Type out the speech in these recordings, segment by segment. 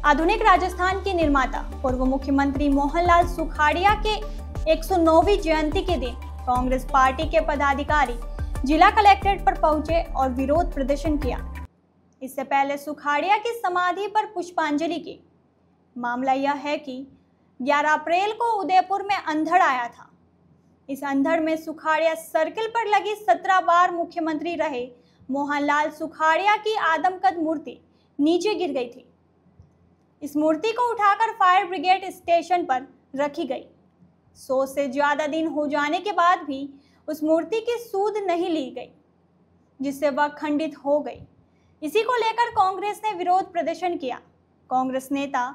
आधुनिक राजस्थान के निर्माता पूर्व मुख्यमंत्री मोहनलाल सुखाड़िया के 109वीं जयंती के दिन कांग्रेस पार्टी के पदाधिकारी जिला कलेक्ट्रेट पर पहुंचे और विरोध प्रदर्शन किया। इससे पहले सुखाड़िया की समाधि पर पुष्पांजलि की। मामला यह है कि 11 अप्रैल को उदयपुर में अंधड़ आया था। इस अंधड़ में सुखाड़िया सर्किल पर लगी 17 बार मुख्यमंत्री रहे मोहनलाल सुखाड़िया की आदमकद मूर्ति नीचे गिर गई थी। इस मूर्ति को उठाकर फायर ब्रिगेड स्टेशन पर रखी गई। 100 से ज्यादा दिन हो जाने के बाद भी उस मूर्ति की सूद नहीं ली गई, जिससे वह खंडित हो गई। इसी को लेकर कांग्रेस ने विरोध प्रदर्शन किया। कांग्रेस नेता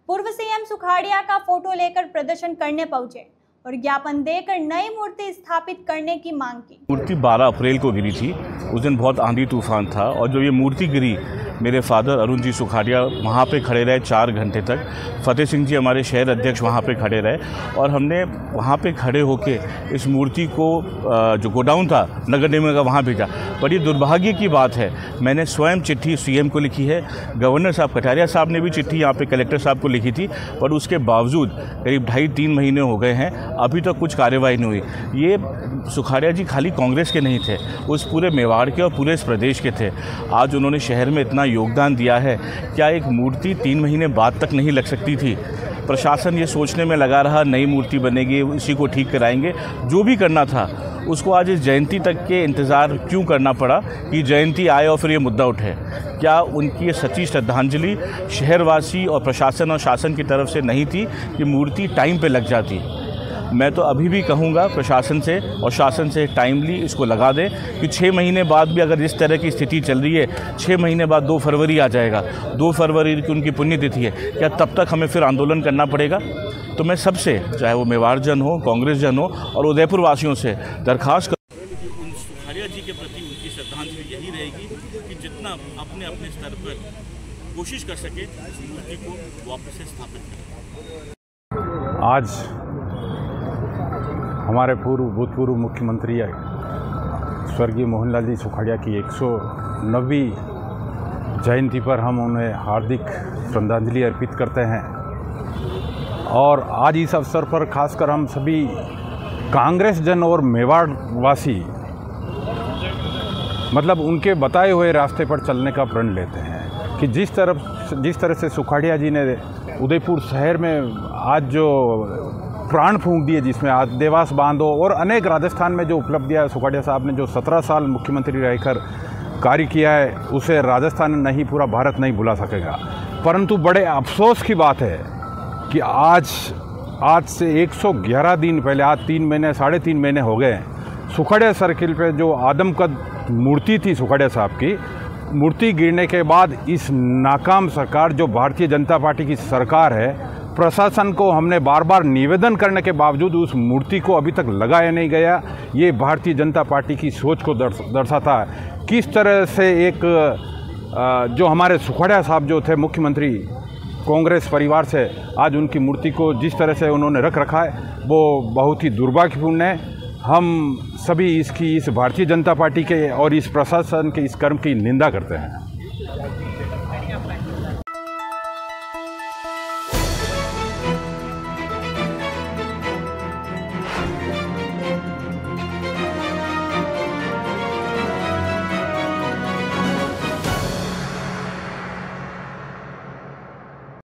पूर्व सीएम सुखाड़िया का फोटो लेकर प्रदर्शन करने पहुंचे और ज्ञापन देकर नई मूर्ति स्थापित करने की मांग की। मूर्ति 12 अप्रैल को गिरी थी। उस दिन बहुत आंधी तूफान था और जो ये मूर्ति गिरी, मेरे फादर अरुण जी सुखाड़िया वहाँ पे खड़े रहे 4 घंटे तक। फतेह सिंह जी हमारे शहर अध्यक्ष वहाँ पे खड़े रहे और हमने वहाँ पे खड़े होके इस मूर्ति को जो गोडाउन था नगर निगम का वहाँ भेजा। बड़ी दुर्भाग्य की बात है, मैंने स्वयं चिट्ठी सीएम को लिखी है, गवर्नर साहब कटारिया साहब ने भी चिट्ठी यहाँ पे कलेक्टर साहब को लिखी थी, पर उसके बावजूद करीब 2.5-3 महीने हो गए हैं, अभी तक कुछ कार्यवाही नहीं हुई। ये सुखाड़िया जी खाली कांग्रेस के नहीं थे, उस पूरे मेवाड़ के और पूरे इस प्रदेश के थे। आज उन्होंने शहर में इतना योगदान दिया है, क्या एक मूर्ति 3 महीने बाद तक नहीं लग सकती थी? प्रशासन ये सोचने में लगा रहा नई मूर्ति बनेगी, इसी को ठीक कराएंगे। जो भी करना था उसको आज इस जयंती तक के इंतज़ार क्यों करना पड़ा कि जयंती आए और फिर ये मुद्दा उठे? क्या उनकी सच्ची श्रद्धांजलि शहरवासी और प्रशासन और शासन की तरफ से नहीं थी कि मूर्ति टाइम पे लग जाती? मैं तो अभी भी कहूँगा प्रशासन से और शासन से टाइमली इसको लगा दें कि 6 महीने बाद भी अगर इस तरह की स्थिति चल रही है, 6 महीने बाद 2 फरवरी आ जाएगा, 2 फरवरी की उनकी पुण्यतिथि है, क्या तब तक हमें फिर आंदोलन करना पड़ेगा? तो मैं सबसे, चाहे वो मेवाड़ जन हो, कांग्रेस जन हो और उदयपुर वासियों से दरख्वास्त उन सुखाड़िया जी के प्रति उनकी श्रद्धांजलि यही रहेगी कि जितना अपने अपने स्तर पर कोशिश कर सके इस मूर्ति को वापस से स्थापित करें। आज हमारे भूतपूर्व मुख्यमंत्री स्वर्गीय मोहनलाल जी सुखाड़िया की 109वीं जयंती पर हम उन्हें हार्दिक श्रद्धांजलि अर्पित करते हैं। और आज इस अवसर पर खासकर हम सभी कांग्रेस जन और मेवाड़ वासी मतलब उनके बताए हुए रास्ते पर चलने का प्रण लेते हैं कि जिस तरह से सुखाड़िया जी ने उदयपुर शहर में आज जो प्राण फूंक दिए, जिसमें आज देवास बांध और अनेक राजस्थान में जो उपलब्धियां सुखाड़िया साहब ने जो 17 साल मुख्यमंत्री रहकर कार्य किया है, उसे राजस्थान नहीं पूरा भारत नहीं भुला सकेगा। परंतु बड़े अफसोस की बात है कि आज से 111 दिन पहले, आज 3 महीने 3.5 महीने हो गए, सुखाड़िया सर्किल पे जो आदमकद मूर्ति थी सुखाड़िया साहब की, मूर्ति गिरने के बाद इस नाकाम सरकार जो भारतीय जनता पार्टी की सरकार है, प्रशासन को हमने बार बार निवेदन करने के बावजूद उस मूर्ति को अभी तक लगाया नहीं गया। ये भारतीय जनता पार्टी की सोच को दर्शाता है। किस तरह से एक जो हमारे सुखाड़िया साहब जो थे मुख्यमंत्री कांग्रेस परिवार से, आज उनकी मूर्ति को जिस तरह से उन्होंने रख रखा है वो बहुत ही दुर्भाग्यपूर्ण है। हम सभी इस भारतीय जनता पार्टी के और इस प्रशासन के इस कर्म की निंदा करते हैं।